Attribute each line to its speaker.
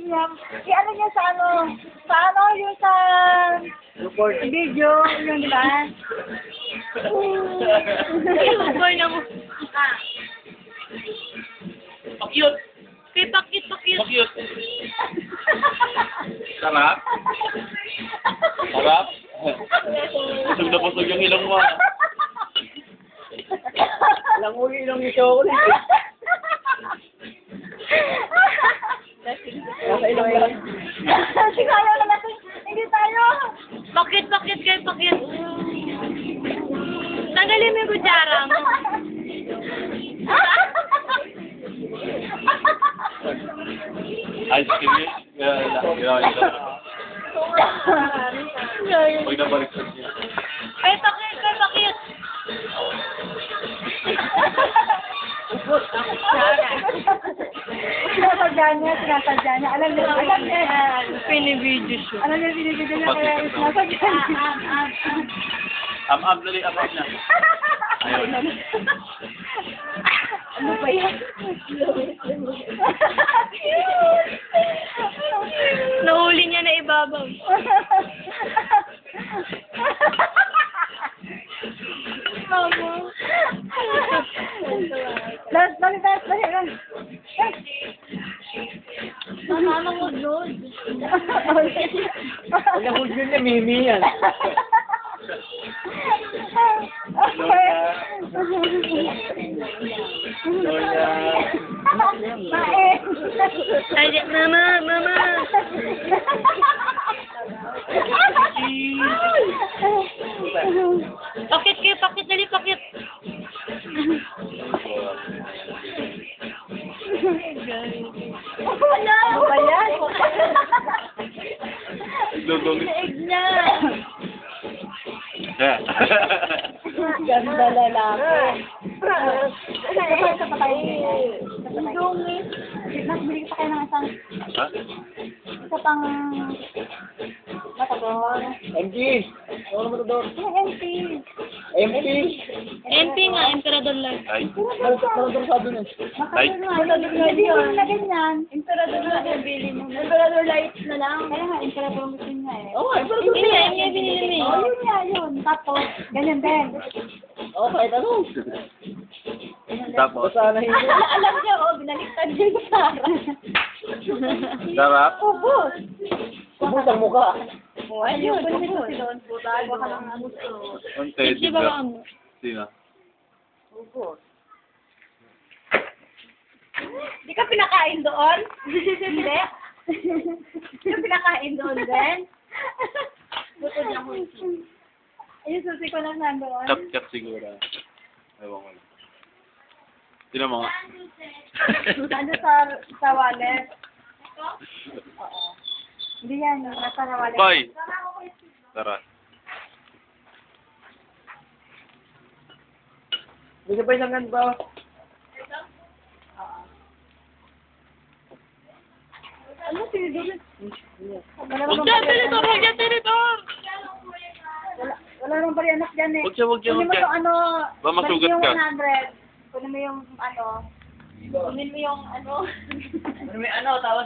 Speaker 1: Si ano niya sa ano? Sa ano yung sa video, yung di ba?
Speaker 2: Boy na mo.
Speaker 3: Pakyut!
Speaker 2: Kay pakit.
Speaker 3: Pakyut! Sarap? Sarap? Busog na busog yung ilong mo.
Speaker 4: Alam mo yung ilong ni chocolate. Nasa ilong lang.
Speaker 1: Siguro na natin, hindi tayo.
Speaker 2: Pakit kay pakit. Tanggalin mo yung kutsara mo.
Speaker 3: Ice cream yun? Yeah. Pag nabaliktad niya.
Speaker 2: Kay pakit.
Speaker 1: Sinasadya niya. Alam niya.
Speaker 2: Pinibidyo siya.
Speaker 1: Alam niya, binibigyan niya kaya sinasadya niya.
Speaker 3: Am dali, am na. Ayun.
Speaker 1: Ano ba yan?
Speaker 2: Nahuli niya na ibabaw.
Speaker 1: Mama. Dali.
Speaker 2: Mama mo doon.
Speaker 4: Alam mo yun na Mimi yan.
Speaker 2: Ay, mama. Pakit, dali pakit.
Speaker 1: Ano ba yan?
Speaker 3: Dudungit.
Speaker 1: Leeg niya.
Speaker 3: Yeah.
Speaker 1: Ganda lalaki. Isa pa tayo. Dungit. Nagbili pa kayo ng isang
Speaker 3: Ha?
Speaker 1: isa pang matagor.
Speaker 4: MG! Ano naman ito doon?
Speaker 1: MP.
Speaker 4: MP!
Speaker 2: MP nga, Emperador Life.
Speaker 3: Ay.
Speaker 4: Ano doon sabi niya?
Speaker 1: Matagor na ganyan. Emperador na nabili mo. Emperador light na lang. Kaya nga, emperador mo niya eh.
Speaker 4: Oo, ay parang
Speaker 2: Hindi nga, yung binili mo
Speaker 1: Oh,
Speaker 2: eh.
Speaker 1: yun nga yun. Tapos, ganyan din.
Speaker 4: Oo, kahit ano.
Speaker 3: Tapos.
Speaker 4: Basta na hindi.
Speaker 1: Alam niya, oh, binaliktad niya yung Sarah.
Speaker 3: Sarap?
Speaker 1: Ubus.
Speaker 4: Ubus ang mukha.
Speaker 1: Oh, ayun. Ubus. Baka lang ubus.
Speaker 3: Unte,
Speaker 2: Di ba mo?
Speaker 3: Sino?
Speaker 1: Ubus. Di ka pinakain doon? Hindi. Di ka pinakain doon din? Butod niya ko. Ayun, susi ko lang nandoon.
Speaker 3: Cut siguro. Ewan ko lang. Sino mo nga?
Speaker 1: Ano sa wallet? Oo. Hindi yan, nasa wallet.
Speaker 3: Bye! Tara.
Speaker 4: Bisa pa isang ganito.
Speaker 1: Ano, sinidulot?
Speaker 3: Huwag dyan, Tenitor! Huwag dyan, Tenitor!
Speaker 1: Wala naman pala anak dyan eh.
Speaker 3: Huwag dyan, huwag dyan,
Speaker 1: Kunin mo
Speaker 3: huwag dyan.
Speaker 1: yung ano,
Speaker 3: Ba, masugat
Speaker 1: yung
Speaker 3: ka.
Speaker 1: 100. Kunin mo yung ano. Kunin mo yung ano.
Speaker 4: Ano may ano, tawag